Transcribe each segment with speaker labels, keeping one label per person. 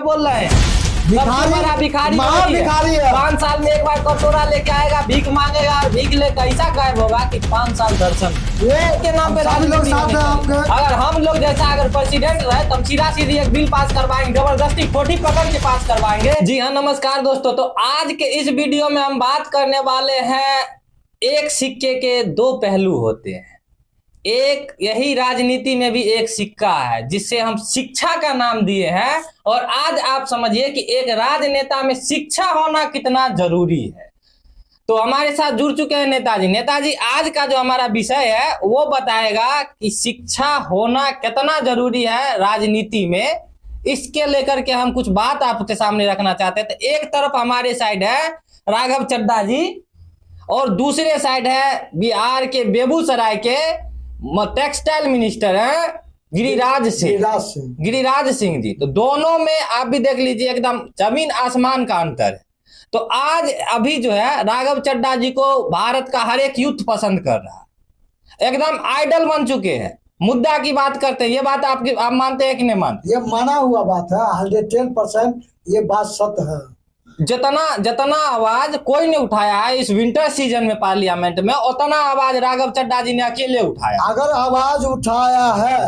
Speaker 1: बोल रहे हैं? सबसे बड़ा भिखारी है। 5 साल में एक बार कटोरा लेके आएगा, भीख मांगेगा, भीख लेकर ऐसा गायब होगा कि 5 साल दर्शन के नाम पे राजनीति। अगर हम लोग जैसा अगर प्रेसिडेंट रहे तो हम सीधा सीधी एक बिल पास करवाएंगे, जबरदस्ती कोठी पकड़ के पास करवाएंगे। जी हाँ, नमस्कार दोस्तों। तो आज के इस वीडियो में हम बात करने वाले हैं, एक सिक्के के 2 पहलू होते हैं। एक यही राजनीति में भी एक सिक्का है जिससे हम शिक्षा का नाम दिए हैं, और आज आप समझिए कि एक राजनेता में शिक्षा होना कितना जरूरी है। तो हमारे साथ जुड़ चुके हैं नेताजी। आज का जो हमारा विषय है वो बताएगा कि शिक्षा होना कितना जरूरी है राजनीति में। इसके लेकर के हम कुछ बात आपके सामने रखना चाहते हैं। तो एक तरफ हमारे साइड है राघव चड्ढा जी, और दूसरे साइड है बिहार के बेगूसराय के टेक्सटाइल मिनिस्टर हैं गिरिराज सिंह जी। तो दोनों में आप भी देख लीजिए, एकदम जमीन आसमान का अंतर है। तो आज अभी जो है राघव चड्ढा जी को भारत का हर एक यूथ पसंद कर रहा है, एकदम आइडल बन चुके हैं। मुद्दा की बात करते हैं, ये बात आप मानते हैं कि नहीं मानते?
Speaker 2: ये माना हुआ बात है, 110% ये बात सत्य है।
Speaker 1: जितना आवाज कोई ने उठाया है इस विंटर सीजन में पार्लियामेंट में, उतना आवाज राघव चड्ढा जी ने अकेले उठाया।
Speaker 2: अगर आवाज उठाया है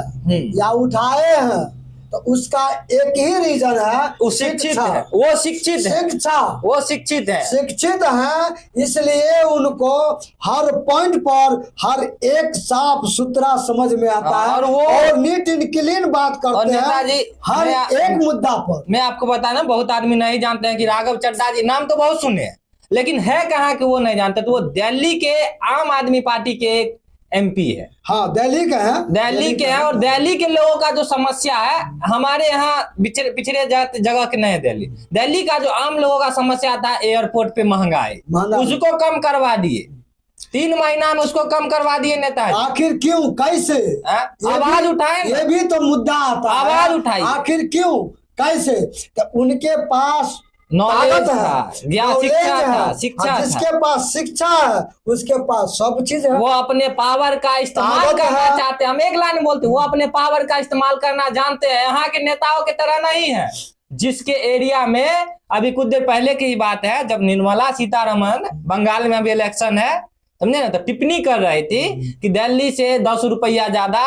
Speaker 2: या उठाए हैं तो उसका एक ही रीजन है,
Speaker 1: वो शिक्षित है। वो शिक्षित
Speaker 2: है, इसलिए उनको हर पॉइंट पर हर एक साफ सुथरा समझ में आता है और नीट एंड क्लीन बात करते हैं हर एक मुद्दा पर।
Speaker 1: मैं आपको बताना, बहुत आदमी नहीं जानते हैं कि राघव चड्ढा जी, नाम तो बहुत सुने हैं लेकिन है कहाँ कि वो नहीं जानते। तो वो दिल्ली के आम आदमी पार्टी के MP है।
Speaker 2: हाँ, दिल्ली के हैं
Speaker 1: और दिल्ली के लोगों का जो समस्या है, हमारे यहाँ पिछड़े जगह के नहीं, दिल्ली का जो आम लोगों का समस्या था एयरपोर्ट पे महंगाई, उसको कम करवा दिए। 3 महीना में उसको कम करवा दिए नेता।
Speaker 2: आखिर क्यों, कैसे?
Speaker 1: आवाज उठाए,
Speaker 2: ये भी तो मुद्दा आता है।
Speaker 1: आवाज उठाई,
Speaker 2: आखिर क्यों, कैसे? तो उनके पास
Speaker 1: नॉलेज था, शिक्षा था।
Speaker 2: जिसके पास शिक्षा है उसके पास सब चीज है।
Speaker 1: वो अपने पावर का इस्तेमाल करना चाहते हैं। हम एक लाइन बोलते हैं, वो अपने पावर का इस्तेमाल करना जानते हैं। यहाँ के नेताओं की तरह नहीं है। जिसके एरिया में अभी कुछ देर पहले की ही बात है, जब निर्मला सीतारमण, बंगाल में अभी इलेक्शन है, समझे ना, तो टिप्पणी कर रही थी कि दिल्ली से 10 रुपया ज्यादा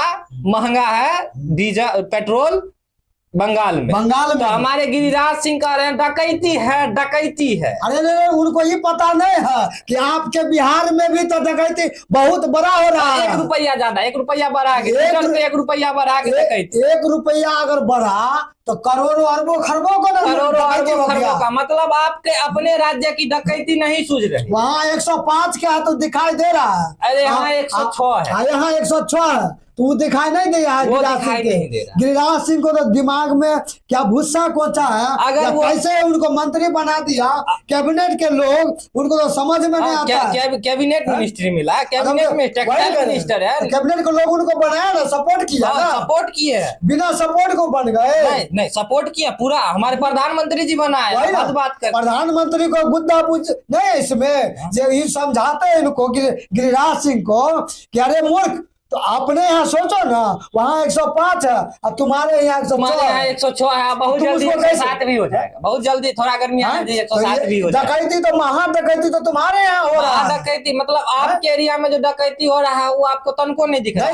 Speaker 1: महंगा है डीजल पेट्रोल बंगाल में। तो हमारे गिरिराज सिंह कह रहे हैं डकैती है।
Speaker 2: अरे उनको ये पता नहीं है कि आपके बिहार में भी तो डकैती बहुत बड़ा हो रहा है।
Speaker 1: 1 रुपया ज्यादा, 1 रुपया बढ़ा के, 1 रुपया बढ़ा के डकैती।
Speaker 2: 1 रुपया अगर बढ़ा तो करोड़ों अरबों खरबों
Speaker 1: का मतलब आपके अपने राज्य की डकैती नहीं सूझ रही।
Speaker 2: वहाँ 105 का तो दिखाई दे रहा है।
Speaker 1: अरे यहाँ 106 है,
Speaker 2: यहाँ 106 है, तो दिखाई नहीं दे रहा है। गिरिराज सिंह को तो दिमाग में क्या भूसा कोचा है, अगर वो कैसे उनको मंत्री बना दिया, कैबिनेट के लोग, उनको तो समझ में नहीं आता।
Speaker 1: कैबिनेट मिनिस्ट्री मिला, कैबिनेट में टेक्सटाइल मिनिस्टर है,
Speaker 2: कैबिनेट के लोग उनको बनाया ना, सपोर्ट किया, बिना सपोर्ट को बन गए।
Speaker 1: नहीं सपोर्ट किया पूरा, हमारे प्रधानमंत्री जी बनाए। बात कर,
Speaker 2: प्रधानमंत्री को गुद्दा पूछ नहीं, इसमें जब ये समझाते हैं इनको गिरिराज सिंह को कि अरे मूर्ख, तो अपने यहाँ सोचो ना, वहाँ 105 है और तुम्हारे यहाँ
Speaker 1: 106 है। बहुत जल्दी 107 भी हो जाएगा, बहुत जल्दी, थोड़ा गर्मी आ जाए 107 भी हो जाएगा।
Speaker 2: डकैती तो डकैती तो तुम्हारे यहाँ हो रहा है।
Speaker 1: डकैती मतलब आपके एरिया में जो डकैती हो रहा है वो आपको तनको नहीं दिख रहा है।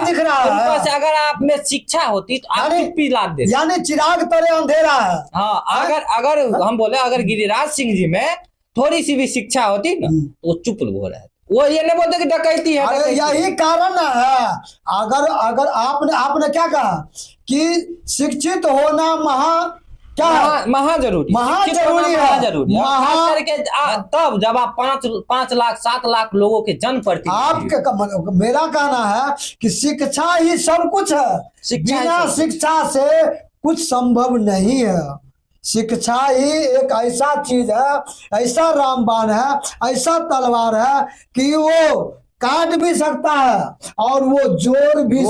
Speaker 1: अगर आप में शिक्षा होती तो आप चुप्पी ला देते,
Speaker 2: यानी चिराग तले अंधेरा है।
Speaker 1: हाँ, अगर हम बोले अगर गिरिराज सिंह जी में थोड़ी सी भी शिक्षा होती ना तो वो चुप हो रहा है, वो ये नहीं बोलते कि डकैती है।
Speaker 2: यही कारण है। अगर आपने क्या कहा कि शिक्षित होना
Speaker 1: महा जरूरी है। तब जब आप 5 लाख 7 लाख लोगों के जन्म प्रति,
Speaker 2: आपके मेरा कहना है कि शिक्षा ही सब कुछ है। बिना शिक्षा से कुछ संभव नहीं है। शिक्षा ही एक ऐसा चीज है, ऐसा रामबाण है, ऐसा तलवार है कि वो काट भी सकता है और वो जोड़ भी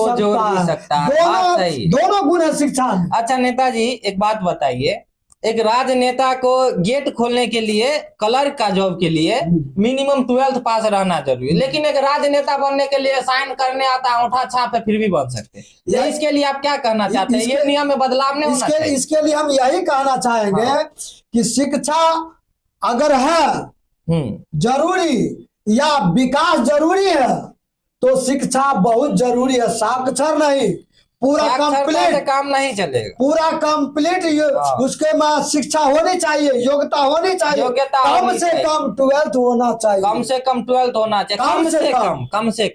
Speaker 2: सकता है। दोनों गुण है शिक्षा में।
Speaker 1: अच्छा नेताजी, एक बात बताइए, एक राजनेता को गेट खोलने के लिए, क्लर्क का जॉब के लिए मिनिमम 12th पास रहना जरूरी है, लेकिन एक राजनेता बनने के लिए साइन करने आता, अंगूठा छाप फिर भी बन सकते हैं। इसके लिए आप क्या कहना चाहते हैं? ये नियम में बदलाव नहीं होना चाहिए?
Speaker 2: इसके लिए हम यही कहना चाहेंगे कि शिक्षा अगर है जरूरी या विकास जरूरी है तो शिक्षा बहुत जरूरी है, साक्षर नहीं, पूरा कंप्लीट
Speaker 1: काम नहीं चलेगा,
Speaker 2: पूरा कंप्लीट उसके में शिक्षा होनी चाहिए, योग्यता होनी चाहिए, कम से कम 12th होना चाहिए,
Speaker 1: कम से कम 12th होना चाहिए, कम से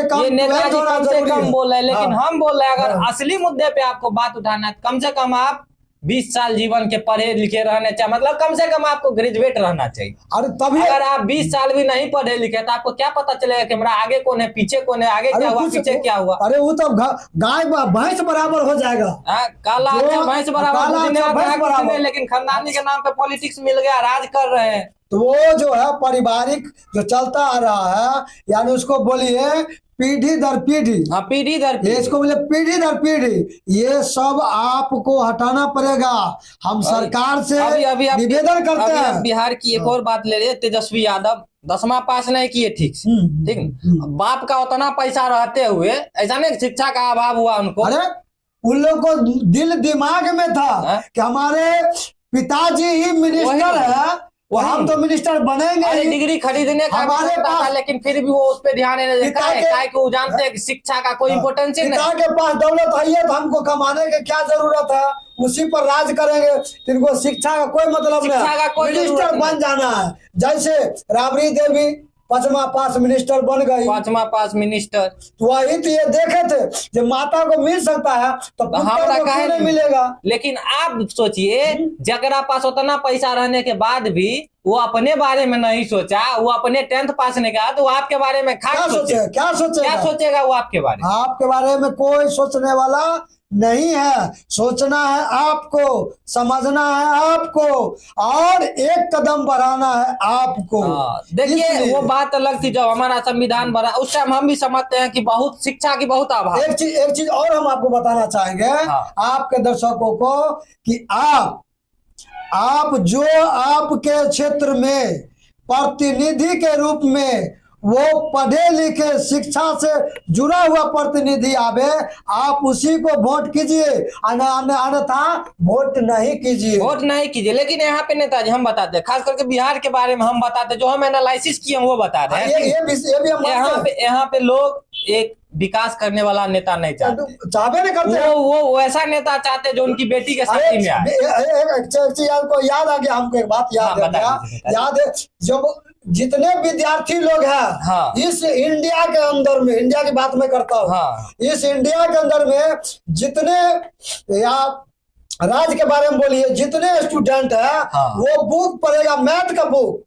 Speaker 1: कम
Speaker 2: ये
Speaker 1: नेताजी कम से कम बोल रहे हैं, लेकिन हम बोल रहे हैं अगर असली मुद्दे पे आपको बात उठाना है, कम से कम आप 20 साल जीवन के पढ़े लिखे रहने चाहिए, मतलब कम से कम आपको ग्रेजुएट रहना चाहिए।
Speaker 2: अरे तभी
Speaker 1: अगर आप 20 साल भी नहीं पढ़े लिखे तो आपको क्या पता चलेगा कि हमारा आगे कौन है, पीछे कौन है, आगे क्या हुआ, पीछे क्या हुआ?
Speaker 2: अरे वो तो गाय भैंस बराबर हो जाएगा,
Speaker 1: काला अच्छा भैंस बराबर, लेकिन खानदानी के नाम पे पॉलिटिक्स मिल गया, राज कर रहे हैं।
Speaker 2: तो वो जो है पारिवारिक जो चलता आ रहा है, यानी उसको बोलिए पीढ़ी दर पीढ़ी,
Speaker 1: पीढ़ी दर पीढ़ी,
Speaker 2: इसको बोले पीढ़ी दर पीढ़ी, ये सब आपको हटाना पड़ेगा। हम सरकार से निवेदन करते हैं।
Speaker 1: बिहार की एक और बात ले रहे, तेजस्वी यादव 10वां पास नहीं किए, ठीक ठीक, बाप का उतना पैसा रहते हुए ऐसा नहीं शिक्षा का अभाव हुआ उनको।
Speaker 2: अरे उन लोग को दिल दिमाग में था कि हमारे पिताजी ही मिनिस्टर है, हम तो मिनिस्टर बनेंगे,
Speaker 1: डिग्री खरीदने का हमारे पास, लेकिन फिर भी वो उस पर ध्यान नहीं देता है, वो जानते हैं कि शिक्षा का कोई इम्पोर्टेंस ही नहीं।
Speaker 2: पिता के पास दौलत है तो हमको कमाने की क्या जरूरत है, उसी पर राज करेंगे, इनको शिक्षा का कोई मतलब नहीं, मिनिस्टर बन जाना है। जैसे राबड़ी देवी 5वां पास मिनिस्टर बन गई,
Speaker 1: 5वां पास मिनिस्टर,
Speaker 2: तो वही तो ये देखे थे जब माता को मिल सकता है तो हमरा काहे नहीं मिलेगा।
Speaker 1: लेकिन आप सोचिए, जगरा पास उतना पैसा रहने के बाद भी वो अपने बारे में नहीं सोचा, वो अपने 10th पास नहीं किया, तो आपके बारे में क्या सोचेगा वो आपके
Speaker 2: बारे में कोई सोचने वाला नहीं है। सोचना है आपको, समझना है आपको, और एक कदम बढ़ाना है आपको।
Speaker 1: देखिए वो बात अलग थी जब हमारा संविधान बना, उस टाइम हम भी समझते हैं कि बहुत शिक्षा की बहुत अभाव।
Speaker 2: एक चीज और हम आपको बताना चाहेंगे आपके दर्शकों को कि आप जो आपके क्षेत्र में प्रतिनिधि के रूप में वो पढ़े लिखे शिक्षा से जुड़ा हुआ प्रतिनिधि आवे, आप उसी को वोट कीजिए, अन्यथा वोट नहीं कीजिए।
Speaker 1: लेकिन यहाँ पे नेताजी हम बताते हैं, खास करके बिहार के बारे में हम बताते हैं, जो हम एनालिसिस किए वो बता रहे हैं। यहाँ पे लोग एक विकास करने वाला नेता नहीं चाहते नहीं करते, वो वैसा नेता चाहते जो उनकी बेटी के साथ में आए।
Speaker 2: को याद आ गया, हमको एक बात याद है, जब जितने विद्यार्थी लोग हैं इस इंडिया के अंदर में, इंडिया की बात मैं करता हूँ, इस इंडिया के अंदर में जितने या राज्य के बारे में बोलिए, जितने स्टूडेंट है वो बुक पढ़ेगा, मैथ का बुक,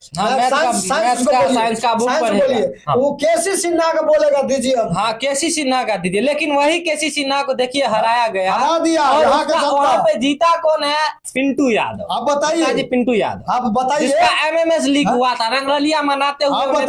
Speaker 2: साइंस का बुक पढ़ेगा, वो केसी सिन्हा का बोलेगा दीजिए,
Speaker 1: केसी सिन्हा का दीजिए। लेकिन वही केसी सिन्हा को देखिए हराया गया,
Speaker 2: हरा दिया।
Speaker 1: वहाँ पे जीता कौन है? पिंटू यादव।
Speaker 2: आप बताइए
Speaker 1: पिंटू यादव,
Speaker 2: आप बताइए,
Speaker 1: जिसका MMS लीक हुआ था, रंगरलिया मनाते हुए वो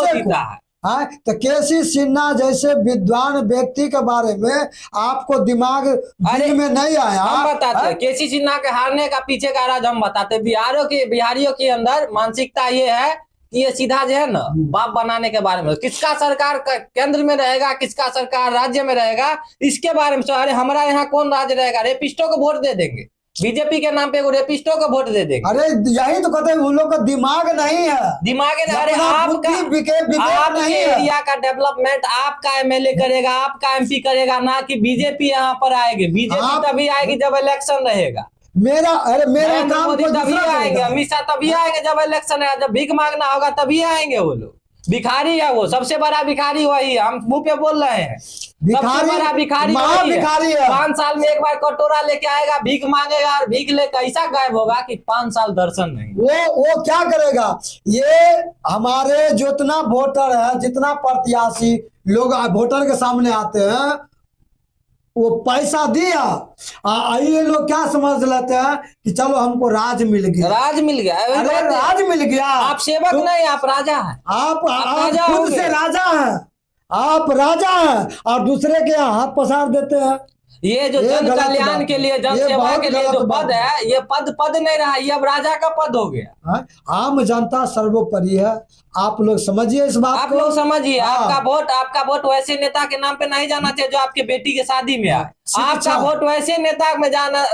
Speaker 1: जीता है।
Speaker 2: हाँ, तो केसी सिन्हा जैसे विद्वान व्यक्ति के बारे में आपको दिमाग में नहीं आया?
Speaker 1: हम बताते हैं केसी सिन्हा के हारने का पीछे का राज हम बताते। बिहारियों के अंदर मानसिकता ये है कि ये सीधा जो है ना बाप बनाने के बारे में, किसका सरकार केंद्र में रहेगा, किसका सरकार राज्य में रहेगा, इसके बारे में। अरे हमारा यहाँ कौन राज्य रहेगा, रेपिस्टों को वोट दे देंगे, बीजेपी के नाम पे रेपिस्टों को वोट दे देंगे।
Speaker 2: अरे यही तो कहते हैं उन लोग का दिमाग नहीं है,
Speaker 1: अरे आपके एरिया का डेवलपमेंट आपका MLA करेगा, आपका MP करेगा, ना कि बीजेपी यहाँ पर आएगी। बीजेपी तभी आएगी जब इलेक्शन रहेगा।
Speaker 2: मेरा
Speaker 1: काम तभी आएंगे, अमित शाह तभी आएंगे जब इलेक्शन है, जब भीख मांगना होगा तभी आएंगे वो लोग। भिखारी है वो, सबसे बड़ा भिखारी वही, हम मुंह पे बोल रहे हैं, सबसे बड़ा भिखारी है। 5 साल में एक बार कटोरा लेके आएगा, भीख मांगेगा, और भीख लेकर ऐसा गायब होगा कि 5 साल दर्शन नहीं।
Speaker 2: वो क्या करेगा? ये हमारे जितना वोटर है, जितना प्रत्याशी लोग वोटर के सामने आते हैं, वो पैसा दिया, ये लोग क्या समझ लेते हैं कि चलो हमको राज मिल गया।
Speaker 1: राज मिल गया, आप सेवक नहीं, आप राजा हैं।
Speaker 2: आप खुद से राजा हैं, आप राजा हैं और दूसरे के हाथ पसार देते हैं।
Speaker 1: ये जो जन कल्याण के लिए, जन सेवा के लिए जो पद है, ये पद नहीं रहा, ये अब राजा का पद हो गया।
Speaker 2: आम जनता सर्वोपरि है, आप लोग समझिए इस बात
Speaker 1: को। आप लोग समझिए, आपका वोट वैसे नेता के नाम पे नहीं जाना चाहिए जो आपके बेटी के शादी में आए। आपका वोट वैसे नेता में जाना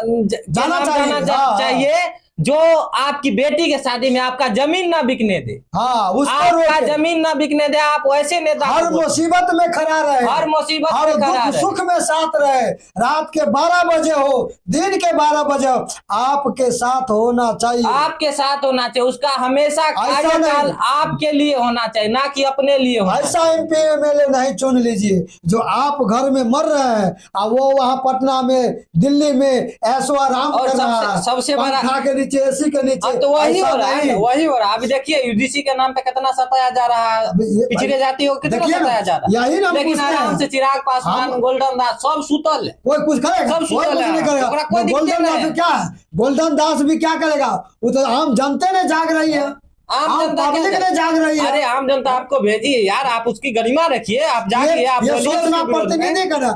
Speaker 1: चाहिए जो आपकी बेटी के शादी में आपका जमीन ना बिकने दे। आपका जमीन ना बिकने दे, आप वैसे नेता
Speaker 2: हर मुसीबत में खड़ा रहे,
Speaker 1: हर मुसीबत में खड़ा रहे,
Speaker 2: सुख में साथ रहे, रात के 12 बजे हो, दिन के 12 बजे हो, आपके साथ होना चाहिए,
Speaker 1: आपके साथ होना चाहिए। उसका हमेशा कार्यकाल आपके लिए होना चाहिए, ना कि अपने लिए होना।
Speaker 2: ऐसा MP MLA नहीं चुन लीजिए जो आप घर में मर रहे हैं और वो वहाँ पटना में, दिल्ली में ऐशो आराम कर रहा है,
Speaker 1: सबसे बड़ा
Speaker 2: एसी के नीचे।
Speaker 1: तो वही हो रहा है, वही हो रहा है। अभी देखिए UGC के नाम पे कितना सताया जा रहा है, पिछड़े जाति को कितना सताया जा रहा है। लेकिन आराम से चिराग पासवान, गोल्डन दास सब सुतल है,
Speaker 2: कोई कुछ करेगा?
Speaker 1: सब सुतल है।
Speaker 2: गोल्डन दास क्या है? गोल्डन दास भी क्या करेगा? वो तो आम जनता ने जाग रही है,
Speaker 1: आम जनता
Speaker 2: पब्लिक ने जाग रही है।
Speaker 1: अरे आम जनता आपको भेजी है यार, आप उसकी गरिमा रखिए, आप जाइए, आप बोलिए।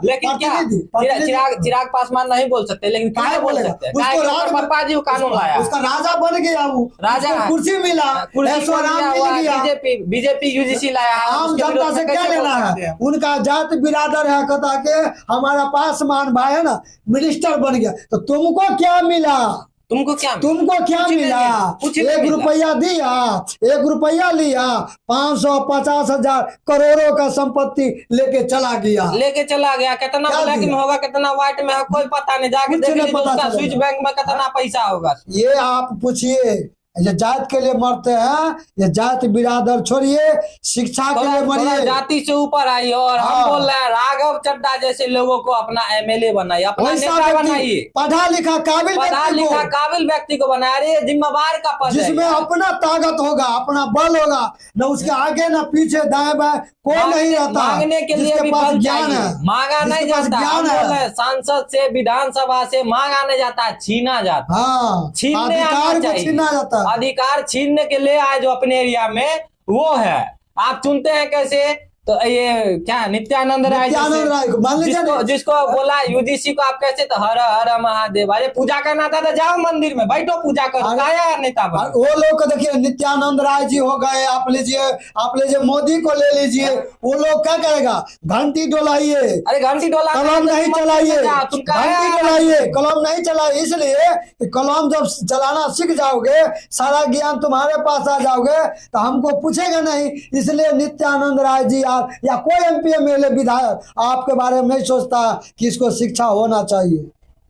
Speaker 1: लेकिन क्या चिराग पासवान नहीं बोल सकते, लेकिन क्या बोल सकते हैं? पप्पा जी कानून लाया,
Speaker 2: उसका राजा बन गया, वो
Speaker 1: राजा,
Speaker 2: कुर्सी मिला,
Speaker 1: बीजेपी UGC लाया।
Speaker 2: आम जनता से क्या लेना है? उनका जात बिरादर है, कहता के हमारा पासवान भाई है ना मिनिस्टर बन गया, तो तुमको क्या मिला?
Speaker 1: तुमको क्या
Speaker 2: मिला? 1 रुपया दिया, 1 रुपया लिया, 550,000 करोड़ों का संपत्ति लेके चला गया। कितना ब्लैक में होगा, कितना व्हाइट में होगा, कोई पता नहीं। जाके देख लीजिए उसका स्विच बैंक में कितना पैसा होगा। ये आप पूछिए। ये जात के लिए मरते हैं, ये जात बिरादर छोड़िए, शिक्षा के लिए मरिए।
Speaker 1: जाति से ऊपर आई और हम बोल रहे हैं राघव चड्ढा जैसे लोगों को अपना MLA बनाइए, अपना नेता बनाइए,
Speaker 2: पढ़ा लिखा काबिल
Speaker 1: व्यक्ति को बनाया। अरे जिम्मेवार का पद,
Speaker 2: जिसमें अपना ताकत होगा, अपना बल होगा, न उसके आगे न पीछे दाएं बाएं कोई नहीं रहता।
Speaker 1: मांगने के लिए भी बल चाहिए, मांगा नहीं जाता। सांसद से, विधानसभा से मांगा नहीं जाता, छीना जाता। छीनने
Speaker 2: छीना जाता।
Speaker 1: अधिकार छीनने के लिए आए जो अपने एरिया में वो है। आप चुनते हैं कैसे? तो ये क्या नित्यानंद राय जिसको बोला UGC को आप कैसे, तो हर हर महादेव। अरे पूजा करना था तो जाओ मंदिर में बैठो, पूजा करो। आया नेता
Speaker 2: वो लोग को देखिए, नित्यानंद राय जी हो गए, आप लीजिए मोदी को ले लीजिए, वो लोग क्या करेगा? घंटी डोलाइए।
Speaker 1: अरे घंटी डोला,
Speaker 2: कलम नहीं चलाइए, घंटी डोलाइए, कलम नहीं चलाइए। इसलिए कलम जब चलाना सीख जाओगे, सारा ज्ञान तुम्हारे पास आ जाओगे, तो हमको पूछेगा नहीं। इसलिए नित्यानंद राय जी या कोई MP MLA विधायक आपके बारे में नहीं सोचता कि इसको शिक्षा होना चाहिए।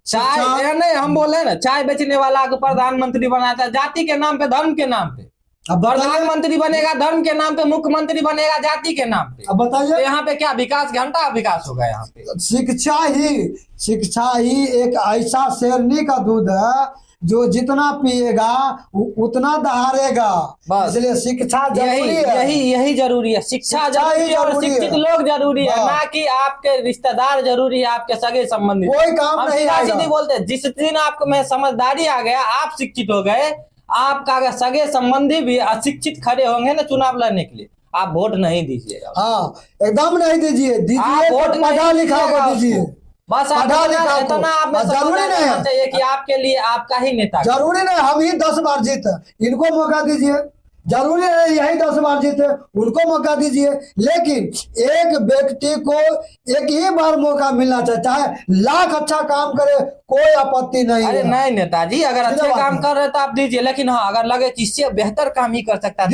Speaker 1: चाय नहीं, हम बोले ना, चाय बेचने वाला को प्रधानमंत्री बनाता है जाति के नाम पे, धर्म के नाम पे। अब प्रधानमंत्री बनेगा धर्म के नाम पे, मुख्यमंत्री बनेगा जाति के नाम पे।
Speaker 2: अब बताइए,
Speaker 1: तो यहाँ पे क्या विकास, घंटा विकास होगा यहाँ पे?
Speaker 2: शिक्षा ही एक ऐसा शेरनी का दूध है जो जितना पिएगा उतना दहाड़ेगा। इसलिए शिक्षा जरूरी है,
Speaker 1: यही जरूरी है। शिक्षा जरूरी है और शिक्षित लोग जरूरी है, ना कि आपके रिश्तेदार जरूरी है, आपके सगे संबंधी।
Speaker 2: कोई काम नहीं
Speaker 1: सीधी बोलते, जिस दिन आपको में समझदारी आ गया, आप शिक्षित हो गए, आपका अगर सगे संबंधी भी अशिक्षित खड़े होंगे ना चुनाव लड़ने के लिए, आप वोट नहीं दीजिएगा।
Speaker 2: एकदम नहीं दीजिए,
Speaker 1: वोट
Speaker 2: पढ़ा लिखा को दीजिए।
Speaker 1: बस इतना आप में
Speaker 2: जरूरी नहीं है
Speaker 1: चाहिए कि आपके लिए आपका ही नेता।
Speaker 2: जरूरी नहीं हम ही 10 बार जीते, इनको मौका दीजिए। जरूरी नहीं यही 10 बार जीते, उनको मौका दीजिए। लेकिन एक व्यक्ति को एक ही बार मौका मिलना चाहिए, चाहे लाख अच्छा काम करे, कोई आपत्ति नहीं।
Speaker 1: अरे नहीं नेताजी, अगर अच्छे काम कर रहे तो आप दीजिए, लेकिन हाँ अगर लगे कि इससे बेहतर काम ही कर सकता है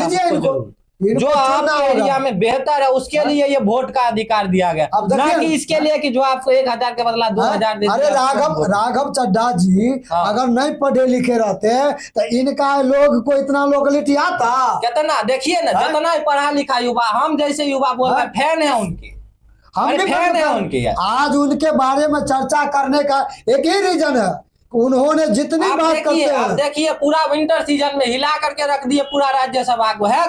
Speaker 1: जो आपके एरिया में बेहतर है, उसके लिए ये वोट का अधिकार दिया गया, ना कि इसके लिए कि जो आपको 1000 के बदला 2000 दे।
Speaker 2: अरे राघव चड्ढा जी अगर नहीं पढ़े लिखे रहते तो इनका लोग को इतना लोकलिटी आता?
Speaker 1: कितना देखिए ना, जितना पढ़ा लिखा युवा, हम जैसे युवा बोल रहे फैन है उनके,
Speaker 2: हम भी फैन है उनके। आज उनके बारे में चर्चा करने का एक ही रीजन है, उन्होंने जितनी बात करते हैं।
Speaker 1: आप देखिए पूरा विंटर सीजन में हिला करके रख दिए पूरा राज्यसभा को। है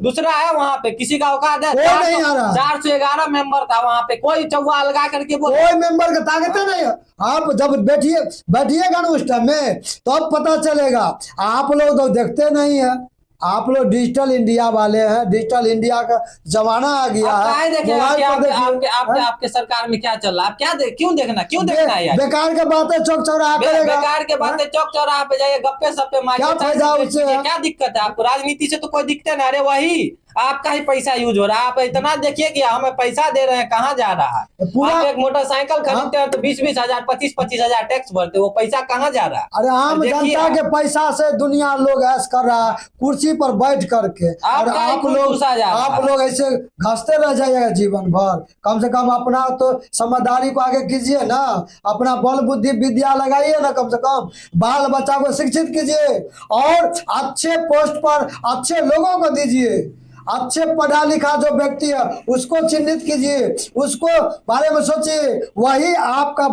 Speaker 1: दूसरा है वहाँ पे, किसी का औकात है? 411 मेंबर था वहाँ पे, कोई चौवा लगा करके
Speaker 2: कोई मेंबर का ताकत नहीं है। आप जब बैठिएगा ना उस टाइम में, तो अब पता चलेगा। आप लोग तो देखते नहीं है, आप लोग डिजिटल इंडिया वाले हैं, डिजिटल इंडिया का जमाना आ गया है।
Speaker 1: देखिए आपके सरकार में क्या चल रहा है, आप क्या क्यों देखना है?
Speaker 2: बेकार के बातें चौक चौराहा करेगा,
Speaker 1: बेकार के बातें चौक चौराहा पे जाइए, गप्पे सप्पे मारिए,
Speaker 2: क्या फायदा उससे?
Speaker 1: क्या दिक्कत है आपको? राजनीति से तो कोई दिक्कत नहीं। अरे वही आपका ही पैसा यूज हो रहा है। आप इतना देखिए कि हमें पैसा दे रहे हैं, कहाँ जा रहा है? आप एक मोटरसाइकिल खरीदते हैं तो 20-20 हजार 25-25 हजार टैक्स भरते, वो पैसा कहाँ जा रहा है?
Speaker 2: अरे आम जनता के पैसा से दुनिया लोग ऐश कर रहा है कुर्सी पर बैठ करके, और आप लोग ऐसे घसते रह जाइएगा जीवन भर। कम से कम अपना तो समझदारी को आगे कीजिए ना, अपना बल बुद्धि विद्या लगाइए ना, कम से कम बाल बच्चा को शिक्षित कीजिए और अच्छे पोस्ट पर अच्छे लोगों को दीजिए। अच्छे पढ़ा लिखा जो व्यक्ति है उसको चिन्हित कीजिए, उसको बारे में सोचिए, वही आपका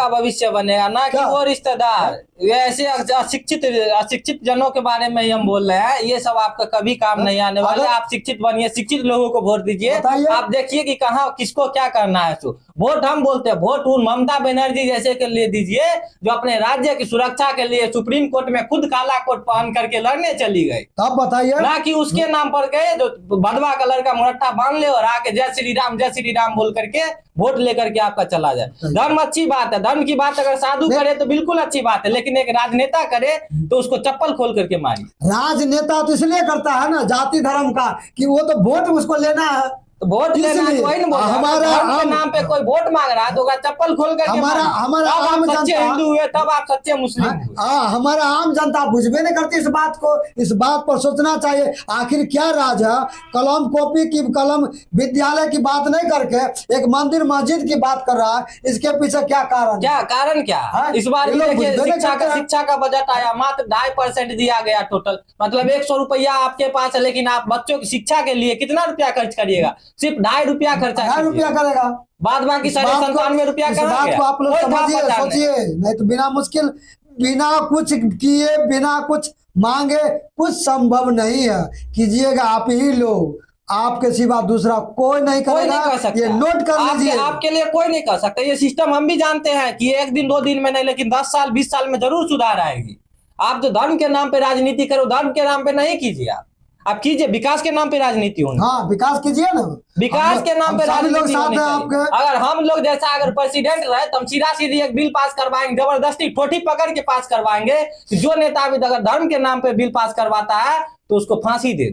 Speaker 2: भविष्य
Speaker 1: बनेगा, ना कि वो रिश्तेदार। ऐसे अशिक्षित जनों के बारे में हम बोल रहे हैं, ये सब आपका कभी काम नहीं आने वाले। आप शिक्षित बनिए, शिक्षित लोगों को वोट दीजिए। आप देखिए कि कहाँ किसको क्या करना है। तो वोट हम बोलते हैं, वोट उन ममता बनर्जी जैसे के लिए दीजिए जो अपने राज्य की सुरक्षा के लिए सुप्रीम कोर्ट में खुद काला कोट पहन करके लड़ने चली गई।
Speaker 2: तब बताइए,
Speaker 1: ना कि उसके नाम पर गए जो भदवा कलर का मुरट्टा बांध ले और आके जय श्री राम बोल करके वोट लेकर के आपका चला जाए। धर्म अच्छी बात है, धर्म की बात अगर साधु करे तो बिल्कुल अच्छी बात है, लेकिन एक राजनेता करे तो उसको चप्पल खोल करके मारी।
Speaker 2: राजनेता तो इसलिए करता है ना जाति धर्म का कि वो तो वोट उसको लेना है,
Speaker 1: तो वोट लेना है, वही ना हमारा नाम पे कोई वोट मांग रहा है तो चप्पल खोल करके
Speaker 2: हमारा आम
Speaker 1: सच्चे हिंदू हुए तब आप सच्चे मुस्लिम।
Speaker 2: हमारा आम जनता बुझबे नहीं करती इस बात को। इस बात पर सोचना चाहिए आखिर क्या राज है। कलम कॉपी की, कलम विद्यालय की बात नहीं करके एक मंदिर मस्जिद की बात कर रहा है, इसके पीछे क्या कारण?
Speaker 1: क्या इस बार शिक्षा का बजट आया, मात्र 2.5% दिया गया टोटल, मतलब 100 रुपया आपके पास है, लेकिन आप बच्चों की शिक्षा के लिए कितना रुपया खर्च करिएगा? सिर्फ 2.5 रुपया खर्चा,
Speaker 2: 2.5 रुपया करेगा,
Speaker 1: बाद बाकी 97 रुपया
Speaker 2: बात को आप लोग समझिए, सोचिए। नहीं तो बिना मुश्किल, बिना कुछ किए, बिना कुछ मांगे कुछ संभव नहीं है। कीजिएगा आप ही लोग, आपके सिवा दूसरा कोई नहीं करेगा। ये नोट कर लीजिए,
Speaker 1: आपके लिए कोई नहीं कर सकता। ये सिस्टम हम भी जानते हैं कि 1 दिन 2 दिन में नहीं, लेकिन 10 साल 20 साल में जरूर सुधार आएगी। आप जो धर्म के नाम पे राजनीति करो, धर्म के नाम पे नहीं कीजिए। आप कीजिए, विकास के नाम पे राजनीति होनी।
Speaker 2: हाँ, विकास कीजिए ना,
Speaker 1: विकास के नाम पे राजनीति होनी चाहिए। अगर हम लोग जैसा अगर प्रेसिडेंट रहे तो हम सीधा सीधी एक बिल पास करवाएंगे, जबरदस्ती ठोठी पकड़ के पास करवाएंगे। जो नेता भी अगर धर्म के नाम पे बिल पास करवाता है तो उसको फांसी दे।